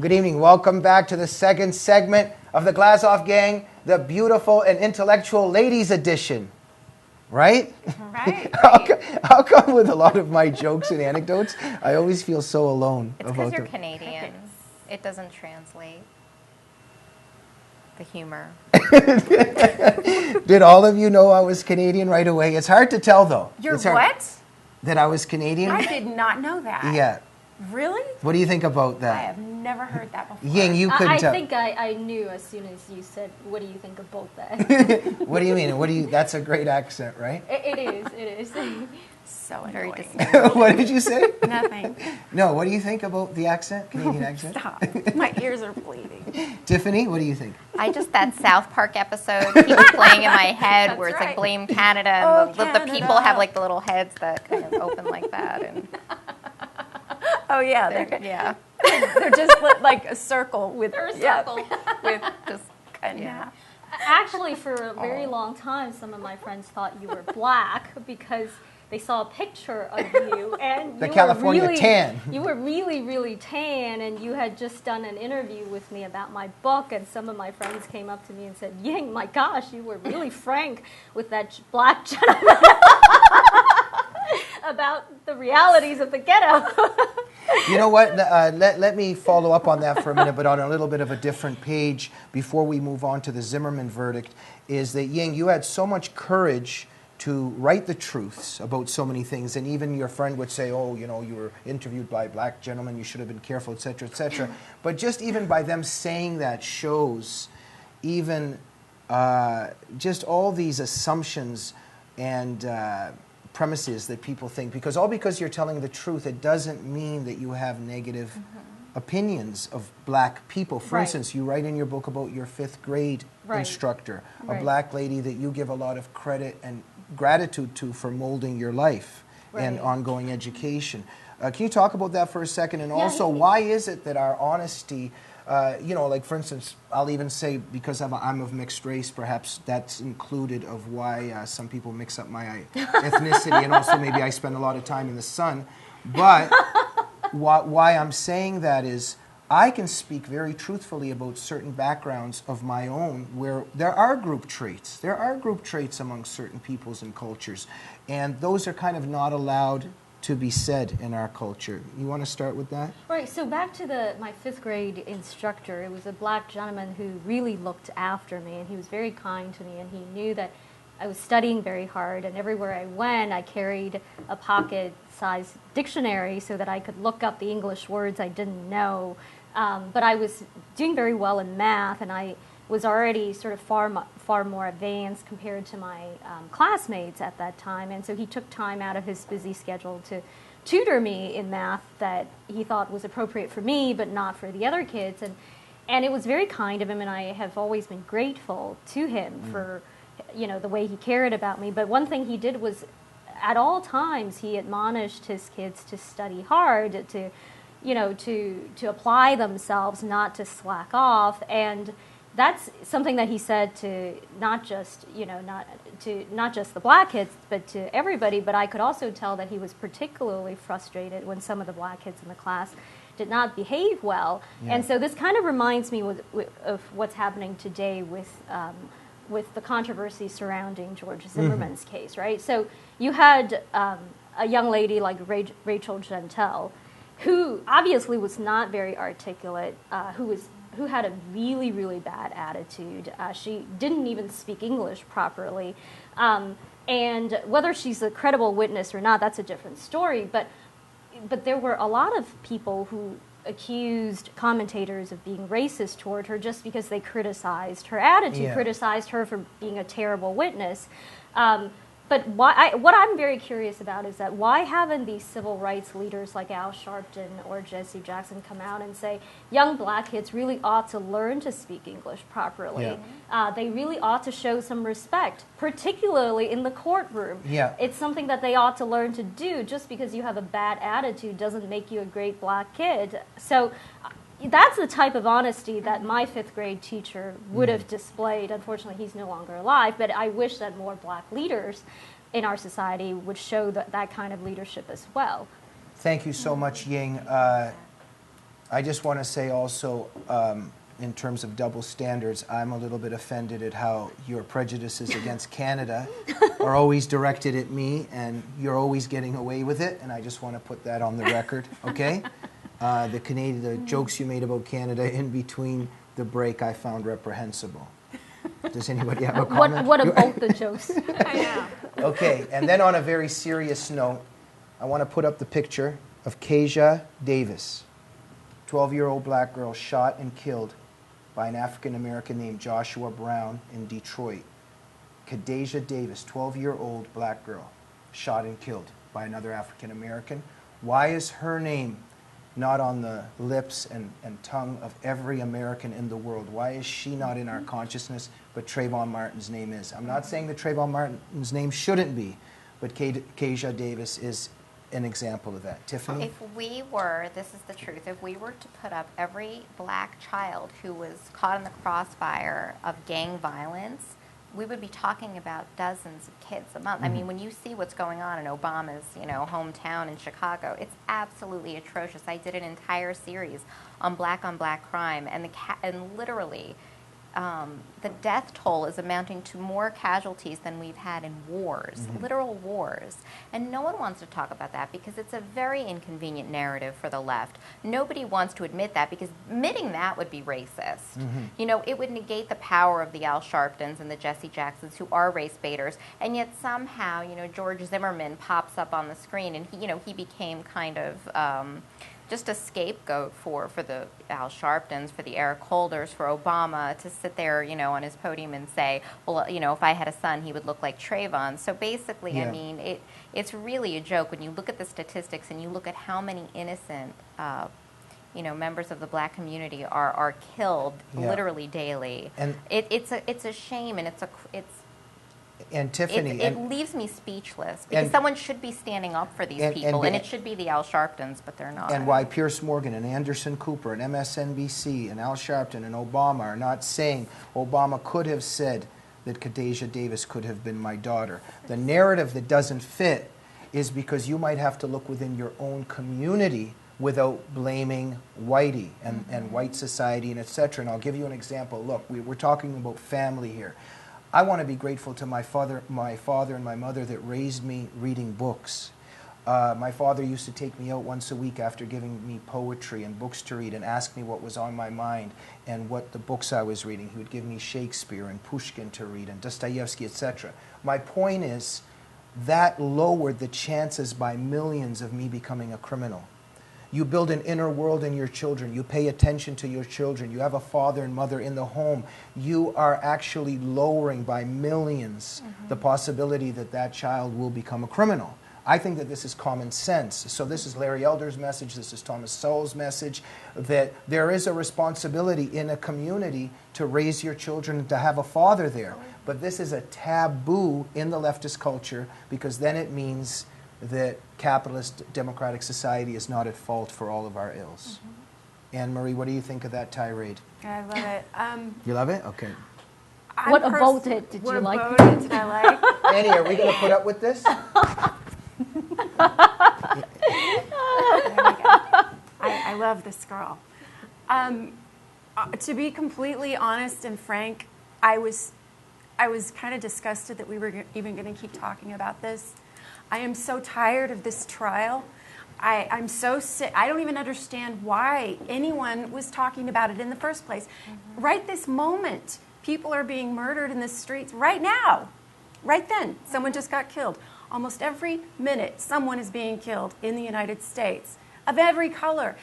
Good evening. Welcome back to the second segment of the Glazov Gang, the beautiful and intellectual ladies edition. Right? Right. How come with a lot of my jokes and anecdotes, I always feel so alone? It's because you're Canadian. It doesn't translate. The humor. Did all of you know I was Canadian right away? It's hard to tell, though. You're what? That I was Canadian? I did not know that. Yeah. Really? What do you think about that? I have never heard that before. Ying, you couldn't tell. I think I knew as soon as you said, what do you think of both that? What do you mean? That's a great accent, right? It is. So very annoying. distinct. What did you say? Nothing. No, what do you think about the accent, Canadian accent? Stop. My ears are bleeding. Tiffany, what do you think? That South Park episode keeps playing in my head where it's like blame Canada and the people have like the little heads that kind of open like that. And Oh, yeah. yeah. They're just like a circle with Or a circle. with Just kind of. Actually, for a very long time, some of my friends thought you were black because they saw a picture of you and The you California were really, tan. You were really, really tan, and you had just done an interview with me about my book, and some of my friends came up to me and said, Ying, my gosh, you were really frank with that black gentleman about the realities of the ghetto. You know what? Let me follow up on that for a minute, but on a little bit of a different page before we move on to the Zimmerman verdict, is that, Ying, you had so much courage to write the truths about so many things, and even your friend would say, oh, you know, you were interviewed by a black gentleman, you should have been careful, etc., etc. But just even by them saying that shows even just all these assumptions and premises that people think, because you're telling the truth, it doesn't mean that you have negative opinions of black people. For instance, you write in your book about your 5th grade instructor, a black lady that you give a lot of credit and gratitude to for molding your life and ongoing education. Can you talk about that for a second? And also, why is it that our honesty, you know, like for instance, I'll even say, because I'm of mixed race, perhaps that's included of why some people mix up my ethnicity, and also maybe I spend a lot of time in the sun. But why I'm saying that is, I can speak very truthfully about certain backgrounds of my own where there are group traits. There are group traits among certain peoples and cultures, and those are kind of not allowed to be said in our culture. You want to start with that? Right, so back to my 5th grade instructor. It was a black gentleman who really looked after me, and he was very kind to me, and he knew that I was studying very hard, and everywhere I went, I carried a pocket-sized dictionary so that I could look up the English words I didn't know. But I was doing very well in math, and I was already sort of far more advanced compared to my classmates at that time. And so he took time out of his busy schedule to tutor me in math that he thought was appropriate for me, but not for the other kids. And it was very kind of him, and I have always been grateful to him for, you know, the way he cared about me. But one thing he did was, at all times, he admonished his kids to study hard, to apply themselves, not to slack off. And that's something that he said to not just the black kids, but to everybody. But I could also tell that he was particularly frustrated when some of the black kids in the class did not behave well. Yeah. And so this kind of reminds me of what's happening today with the controversy surrounding George Zimmerman's case, right? So you had a young lady like Rachel Gentel, who obviously was not very articulate, who had a really, really bad attitude. She didn't even speak English properly. And whether she's a credible witness or not, that's a different story. But there were a lot of people who accused commentators of being racist toward her just because they criticized her attitude, criticized her for being a terrible witness. But what I'm very curious about is that why haven't these civil rights leaders like Al Sharpton or Jesse Jackson come out and say young black kids really ought to learn to speak English properly? Yeah. They really ought to show some respect, particularly in the courtroom. Yeah. It's something that they ought to learn to do. Just because you have a bad attitude doesn't make you a great black kid. So that's the type of honesty that my 5th grade teacher would have displayed. Unfortunately, he's no longer alive, but I wish that more black leaders in our society would show that kind of leadership as well. Thank you so much, Ying. I just want to say also, in terms of double standards, I'm a little bit offended at how your prejudices against Canada are always directed at me, and you're always getting away with it, and I just want to put that on the record, okay? The jokes you made about Canada in between the break I found reprehensible. Does anybody have a comment? What about the jokes? I know. Okay, and then on a very serious note, I want to put up the picture of Kasia Davis, 12-year-old black girl shot and killed by an African-American named Joshua Brown in Detroit. Kasia Davis, 12-year-old black girl, shot and killed by another African-American. Why is her name not on the lips and tongue of every American in the world? Why is she not in our consciousness, but Trayvon Martin's name is? I'm not saying that Trayvon Martin's name shouldn't be, but Kasia Davis is an example of that. Tiffany? If we were, this is the truth, if we were to put up every black child who was caught in the crossfire of gang violence, we would be talking about dozens of kids a month. I mean, when you see what's going on in Obama's, hometown in Chicago, it's absolutely atrocious. I did an entire series on black crime, and literally, the death toll is amounting to more casualties than we've had in wars, literal wars. And no one wants to talk about that because it's a very inconvenient narrative for the left. Nobody wants to admit that because admitting that would be racist. It would negate the power of the Al Sharptons and the Jesse Jacksons who are race baiters. And yet somehow, George Zimmerman pops up on the screen and he became kind of just a scapegoat for the Al Sharptons, for the Eric Holders, for Obama to sit there, on his podium and say, well, if I had a son, he would look like Trayvon. So basically, I mean, it's really a joke when you look at the statistics and you look at how many innocent, members of the black community are killed literally daily. And it's a shame, and it's and Tiffany, it leaves me speechless because someone should be standing up for these people, and it should be the Al Sharptons, but they're not. And why Pierce Morgan and Anderson Cooper and MSNBC and Al Sharpton and Obama are not saying Obama could have said that Kasia Davis could have been my daughter. The narrative that doesn't fit is because you might have to look within your own community without blaming whitey and white society and etc. And I'll give you an example. Look, we're talking about family here. I want to be grateful to my father and my mother that raised me reading books. My father used to take me out once a week after giving me poetry and books to read and ask me what was on my mind and what the books I was reading. He would give me Shakespeare and Pushkin to read and Dostoevsky, etc. My point is that lowered the chances by millions of me becoming a criminal. You build an inner world in your children. You pay attention to your children. You have a father and mother in the home. You are actually lowering by millions the possibility that that child will become a criminal. I think that this is common sense. So this is Larry Elder's message. This is Thomas Sowell's message, that there is a responsibility in a community to raise your children and to have a father there. But this is a taboo in the leftist culture because then it means that capitalist democratic society is not at fault for all of our ills. Anne-Marie, what do you think of that tirade? I love it. You love it? Okay. What about it did you like? What about it did I like? Annie, are we going to put up with this? There we go. I love this girl. To be completely honest and frank, I was kind of disgusted that we were even going to keep talking about this. I am so tired of this trial. I'm so sick. I don't even understand why anyone was talking about it in the first place. Right this moment, people are being murdered in the streets right now. Right then, someone just got killed. Almost every minute, someone is being killed in the United States of every color.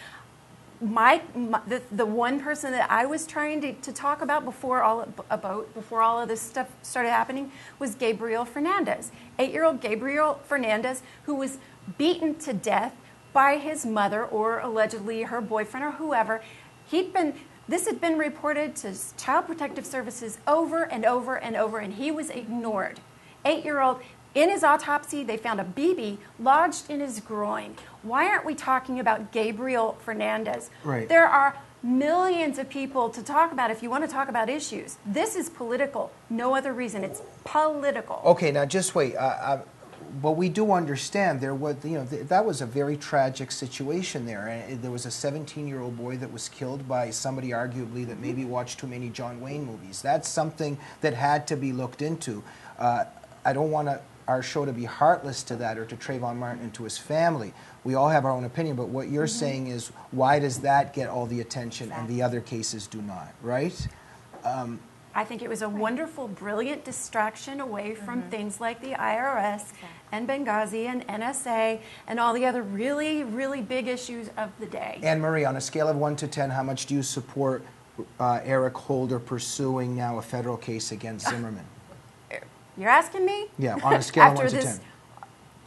The one person that I was trying to talk about before all of this stuff started happening was Gabriel Fernandez, 8-year-old Gabriel Fernandez, who was beaten to death by his mother or allegedly her boyfriend or whoever. This had been reported to Child Protective Services over and over and over, and he was ignored. 8-year-old. In his autopsy, they found a BB lodged in his groin. Why aren't we talking about Gabriel Fernandez? Right. There are millions of people to talk about if you want to talk about issues. This is political. No other reason. It's political. Okay, now just wait. but we do understand there was, that was a very tragic situation there. And there was a 17-year-old boy that was killed by somebody arguably that maybe watched too many John Wayne movies. That's something that had to be looked into. I don't want our show to be heartless to that or to Trayvon Martin and to his family. We all have our own opinion, but what you're saying is, why does that get all the attention and the other cases do not, right? I think it was a wonderful, brilliant distraction away from things like the IRS and Benghazi and NSA and all the other really, really big issues of the day. Anne Marie, on a scale of 1 to 10, how much do you support Eric Holder pursuing now a federal case against Zimmerman? You're asking me? Yeah, on a scale of 1 to 10.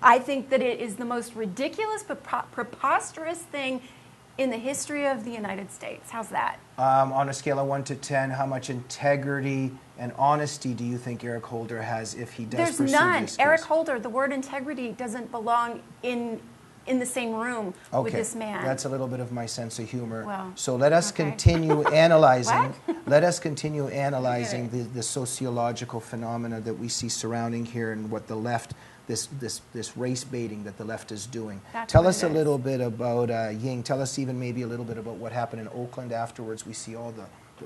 I think that it is the most ridiculous, preposterous thing in the history of the United States. How's that? On a scale of 1 to 10, how much integrity and honesty do you think Eric Holder has if he does There's pursue none. this case? Eric Holder, the word integrity doesn't belong in the same room with this man. That's a little bit of my sense of humor. Well, so let us continue analyzing. Let us continue analyzing the sociological phenomena that we see surrounding here and what the left, this race baiting that the left is doing. Tell us a little bit about Ying. Tell us even maybe a little bit about what happened in Oakland afterwards. We see all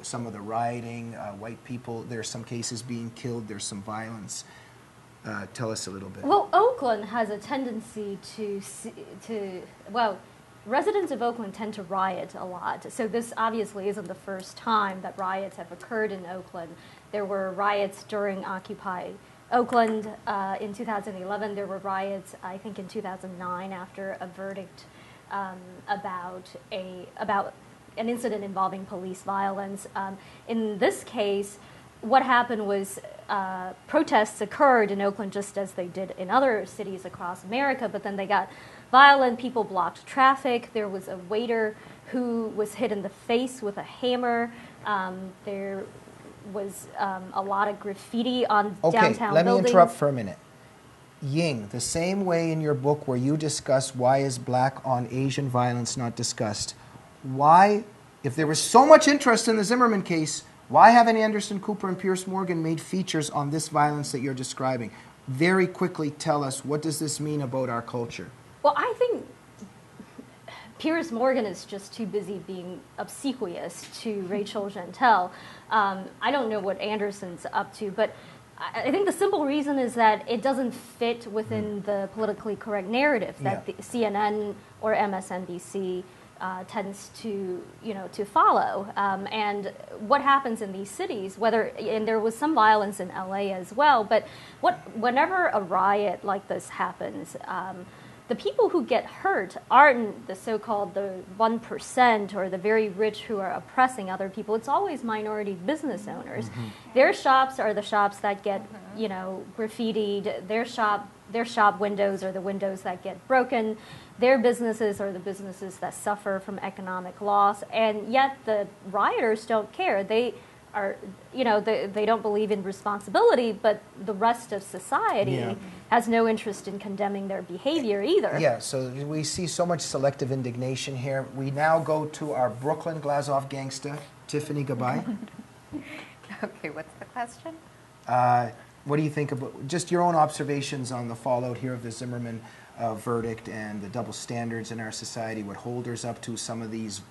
some of the rioting, white people. There's some cases being killed. There's some violence. Tell us a little bit. Well, Oakland has a tendency residents of Oakland tend to riot a lot. So this obviously isn't the first time that riots have occurred in Oakland. There were riots during Occupy Oakland in 2011. There were riots, I think, in 2009 after a verdict about an incident involving police violence. In this case, what happened was protests occurred in Oakland just as they did in other cities across America, but then they got violent. People blocked traffic. There was a waiter who was hit in the face with a hammer. There was a lot of graffiti on downtown buildings. Okay, let me interrupt for a minute. Ying, the same way in your book where you discuss why is black on Asian violence not discussed, why, if there was so much interest in the Zimmerman case, why haven't Anderson Cooper and Pierce Morgan made features on this violence that you're describing? Very quickly tell us, what does this mean about our culture? Well, I think Pierce Morgan is just too busy being obsequious to Rachel Jeantel. I don't know what Anderson's up to, but I think the simple reason is that it doesn't fit within the politically correct narrative that the CNN or MSNBC tends to follow. And what happens in these cities, and there was some violence in LA as well, but whenever a riot like this happens, the people who get hurt aren't the so-called the 1% or the very rich who are oppressing other people. It's always minority business owners. Their shops are the shops that get, graffitied. Their shop windows are the windows that get broken. Their businesses are the businesses that suffer from economic loss. And yet the rioters don't care. They are, they don't believe in responsibility, but the rest of society has no interest in condemning their behavior either. Yeah, so we see so much selective indignation here. We now go to our Brooklyn Glazov gangster, Tiffany Gabbay. Okay, what's the question? What do you think about just your own observations on the fallout here of the Zimmerman verdict and the double standards in our society, what Holder's up to, some of these,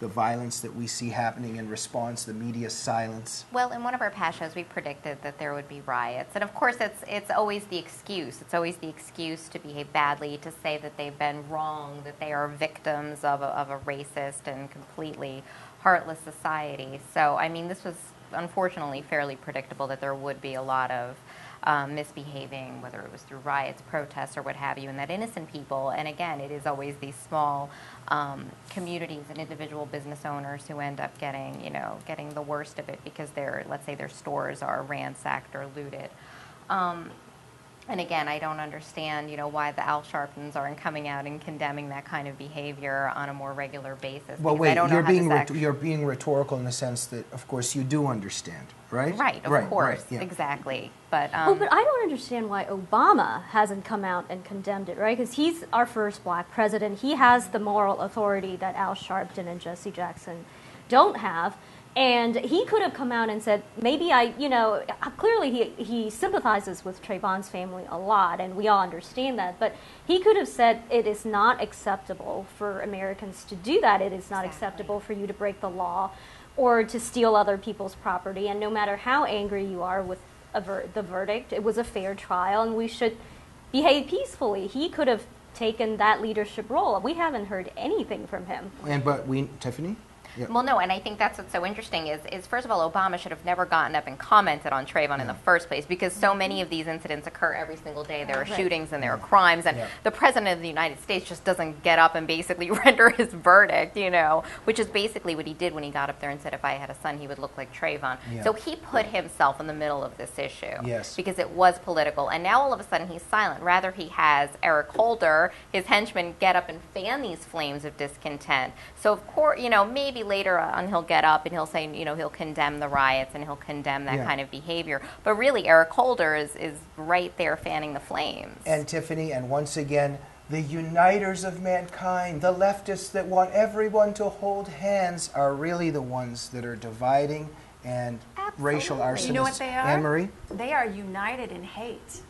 the violence that we see happening in response, the media's silence? Well, in one of our past shows, we predicted that there would be riots. And of course, it's always the excuse. It's always the excuse to behave badly, to say that they've been wrong, that they are victims of a racist and completely heartless society. So, I mean, this was unfortunately fairly predictable that there would be a lot of misbehaving, whether it was through riots, protests, or what have you, and that innocent people, and again, it is always these small communities and individual business owners who end up getting the worst of it because let's say their stores are ransacked or looted. And again, I don't understand, why the Al Sharptons aren't coming out and condemning that kind of behavior on a more regular basis. Well, wait, you're being rhetorical in the sense that, of course, you do understand, right? Right, of course, exactly. But but I don't understand why Obama hasn't come out and condemned it, right? Because he's our first black president. He has the moral authority that Al Sharpton and Jesse Jackson don't have. And he could have come out and said, maybe clearly he sympathizes with Trayvon's family a lot, and we all understand that. But he could have said, it is not acceptable for Americans to do that. It is not acceptable for you to break the law or to steal other people's property. And no matter how angry you are with the verdict, it was a fair trial, and we should behave peacefully. He could have taken that leadership role. We haven't heard anything from him. Tiffany? Yeah. Well, no, and I think that's what's so interesting is first of all, Obama should have never gotten up and commented on Trayvon in the first place, because so many of these incidents occur every single day. There are shootings and there are crimes, and the President of the United States just doesn't get up and basically render his verdict, which is basically what he did when he got up there and said, if I had a son, he would look like Trayvon. Yeah. So he put himself in the middle of this issue because it was political, and now all of a sudden he's silent. Rather, he has Eric Holder, his henchman, get up and fan these flames of discontent. So, of course, maybe later on he'll get up and he'll say, he'll condemn the riots and he'll condemn that kind of behavior. But really, Eric Holder is right there fanning the flames. And Tiffany, and once again, the uniters of mankind, the leftists that want everyone to hold hands, are really the ones that are dividing and racial arsonists. You know what they are? Anne-Marie? They are united in hate.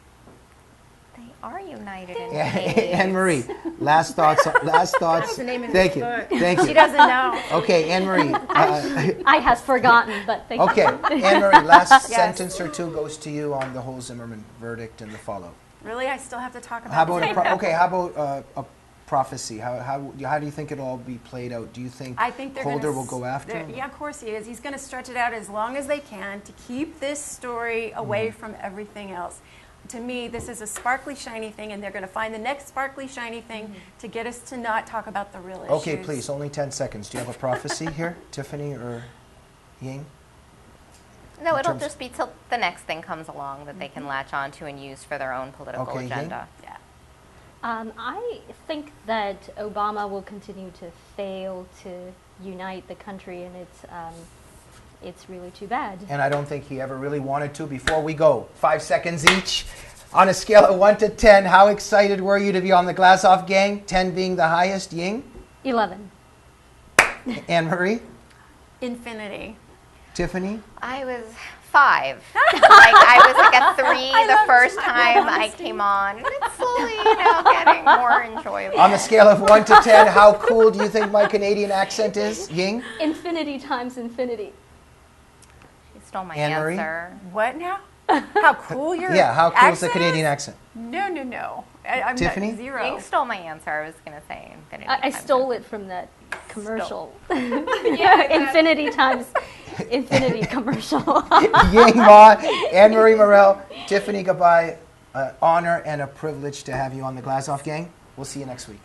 They are united in hate. Anne-Marie, last thoughts. That's the name of Thank his you. book. Thank you. She doesn't know. Okay, Anne-Marie. I have forgotten, but thank Okay, you. Anne-Marie, last sentence or two goes to you on the whole Zimmerman verdict and the fallout. Really, I still have to talk about How about it. how about a prophecy? How do you think it'll all be played out? Do you think I think they're Holder gonna will go after him? Yeah, of course he is. He's going to stretch it out as long as they can to keep this story away from everything else. To me, this is a sparkly, shiny thing, and they're going to find the next sparkly, shiny thing to get us to not talk about the real issues. Okay, please, only 10 seconds. Do you have a prophecy here, Tiffany or Ying? No, it'll terms- just be till the next thing comes along that they can latch onto and use for their own political Okay, Ying? agenda. Yeah. I think that Obama will continue to fail to unite the country, and it's really too bad. And I don't think he ever really wanted to. Before we go, 5 seconds each. On a scale of 1 to 10, how excited were you to be on the Glazov gang? 10 being the highest. Ying? 11. Anne-Marie? Infinity. Tiffany? I was 5. I was like a 3 the first time I came on. And it's slowly, getting more enjoyable. On the scale of 1 to 10, how cool do you think my Canadian accent is? Ying? Infinity times infinity. You stole my Anne-Marie? answer. What now? How cool your Yeah, how cool is the accent Canadian accent? No. I'm Tiffany? Not zero. You stole my answer. I was going to say infinity. I times stole it from that commercial. Infinity times infinity commercial. Ying Ma, Anne-Marie Murrell, Tiffany Gabbay, honor and a privilege to have you on the Glazov gang. We'll see you next week.